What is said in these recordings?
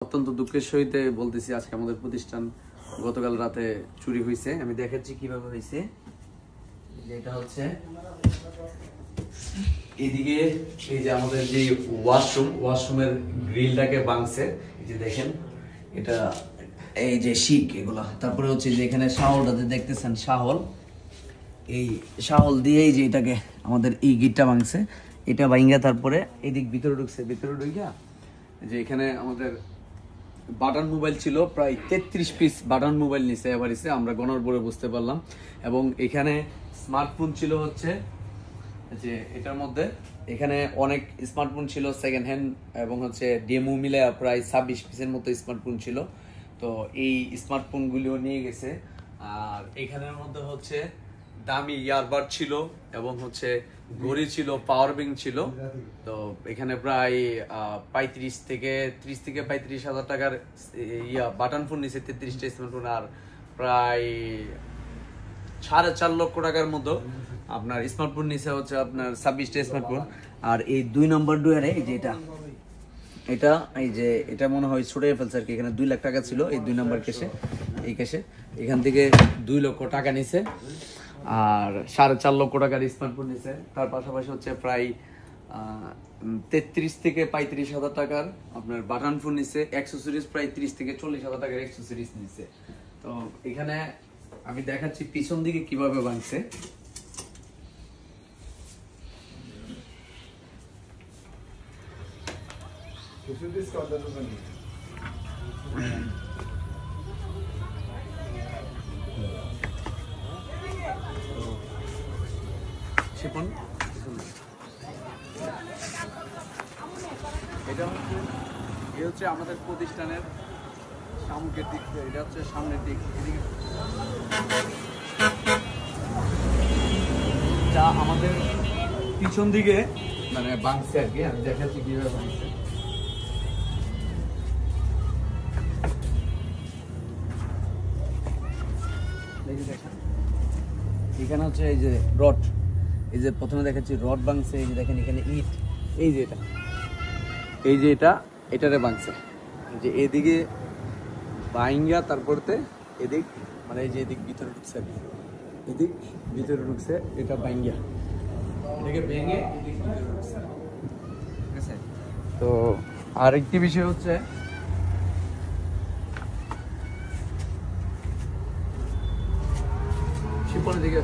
অত্যন্ত দুঃখের সহিত বলতেছি আজকে আমাদের প্রতিষ্ঠান গতকাল রাতে চুরি হয়েছে। আমি দেখাচ্ছি কিভাবে হয়েছে। এটা হচ্ছে এদিকে এই যে আমাদের যে ওয়াশরুমের গ্রিলটাকে ভাঙছে, এই যে দেখেন এটা এই যে শিক এগুলা। তারপরে হচ্ছে যে এখানে শাহলটাতে দেখতেছেন শাহল, এই শাহল দিয়েই যে এটাকে আমাদের এই গিটটা ভাঙছে, এটা ভাঙা তারপরে এদিক ভিতরে ঢুকছে। ভিতরে ঢুকিয়া যে এখানে আমাদের বাটন মোবাইল ছিল প্রায় 33 পিস বাটন মোবাইল নিছে এবার আমরা গণর পরে বুঝতে পারলাম। এবং এখানে স্মার্টফোন ছিল হচ্ছে যে এটার মধ্যে এখানে অনেক স্মার্টফোন ছিল সেকেন্ড হ্যান্ড এবং হচ্ছে ডেমো মিলে প্রায় 26 পিসের মতো স্মার্টফোন ছিল। তো এই স্মার্টফোনগুলিও নিয়ে গেছে। আর এখানের মধ্যে হচ্ছে দামি ইয়ারবাড ছিল এবং হচ্ছে ঘড়ি ছিল, পাওয়ার ব্যাংক ছিল। তো এখানে প্রায় 35 থেকে 35 হাজার টাকার বাটন ফোন নিছে 33টা স্মার্টফোন, আর প্রায় 4.5 লক্ষ টাকার মতো আপনার স্মার্টফোন নিছে হচ্ছে আপনার 26টা স্মার্টফোন। আর এই 2 নম্বর ডুয়ারে এই যে এটা এই যে এটা মনে হয় ছুটে ফেলছে আর কি। এখানে 2 লাখ টাকা ছিল এই 2 নম্বর কেসে, এই কেসে এখান থেকে 2 লক্ষ টাকা নিছে আর 4.5 লক্ষ টাকার স্মার্টফোন নিছে। তার পাশাপাশি হচ্ছে প্রায় 33 থেকে 35 হাজার টাকার আপনার বাটন ফোন নিছে, অ্যাক্সেসরিজ প্রায় 30 থেকে 40 হাজার টাকার অ্যাক্সেসরিজ নিছে। তো এখানে আমি দেখাচ্ছি পিছন দিকে কিভাবে ভাঙছে। এটা হচ্ছে আমাদের প্রতিষ্ঠানের সামনের দিক, এটা হচ্ছে সামনের দিক, এদিকে যা আমাদের পিছন দিকে মানে ভাঙছে আর কি। আমি দেখাচ্ছি কিভাবে ভাঙছে। এখানে হচ্ছে এই যে রড, এই যে প্রথমে দেখাচ্ছি রড ভাঙছে, এই যে দেখেন এখানে ইট, এই যে এটারে ভাঙছে যে এদিকে ভাঙ্গা, তারপরতে এদিক মানে এই যে এদিক ভিতরে ঢুকছে, এদিক ভিতরে ঢুকছে, এটা ভাঙ্গা এদিকে ভেঙে এদিক ভিতরে ঢুকছে, ঠিক আছে। তো আরেকটি বিষয় হচ্ছে শিপনের দিকে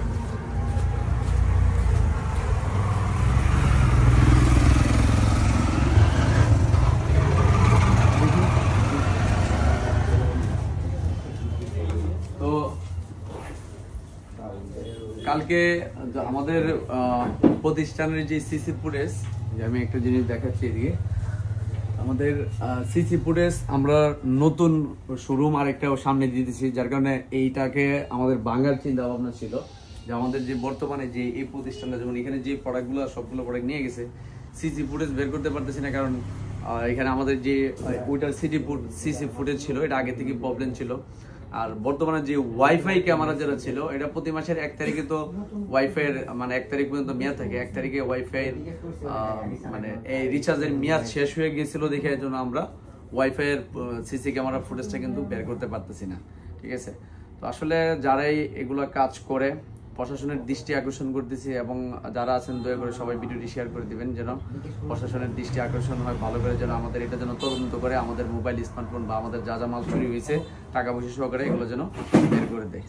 কালকে আমাদের প্রতিষ্ঠানের যে সিসি ফুটেজ, আমি একটা জিনিস দেখাচ্ছি এদিকে আমাদের সিসি ফুটেজ আমরা নতুন শোরুম আরেকটাও সামনে দিয়ে দিচ্ছি, যার কারণে এইটাকে আমাদের ভাঙার চিন্তা ভাবনা ছিল যে আমাদের যে বর্তমানে যে এই প্রতিষ্ঠানটা যেমন এখানে যে প্রোডাক্টগুলো সবগুলো প্রোডাক্ট নিয়ে গেছে সিসি ফুটেজ বের করতে পারতেছি না, কারণ এখানে আমাদের যে ওইটার সিসি ফুটেজ ছিল এটা আগে থেকে প্রবলেম ছিল। আর বর্তমানে যে ওয়াইফাই ক্যামেরা যেটা ছিল এটা প্রতি মাসের 1 তারিখে তো ওয়াইফাই মানে 1 তারিখ পর্যন্ত মেয়াদ থাকে, 1 তারিখে ওয়াইফাই মানে এই রিচার্জের মেয়াদ শেষ হয়ে গিয়েছিল, দেখে এর জন্য আমরা ওয়াইফাই এর সিসি ক্যামেরা ফুটেজটা কিন্তু বের করতে পারতেছি না, ঠিক আছে। তো আসলে যারাই এগুলো কাজ করে প্রশাসনের দৃষ্টি আকর্ষণ করতেছি এবং যারা আছেন দয়া করে সবাই ভিডিওটি শেয়ার করে দিবেন যেন প্রশাসনের দৃষ্টি আকর্ষণ হয় ভালো করে, যেন আমাদের এটা যেন তদন্ত করে আমাদের মোবাইল স্মার্টফোন বা আমাদের যা যা মাল চুরি হয়েছে টাকা পয়সা সহকারে এগুলো যেন বের করে দেয়।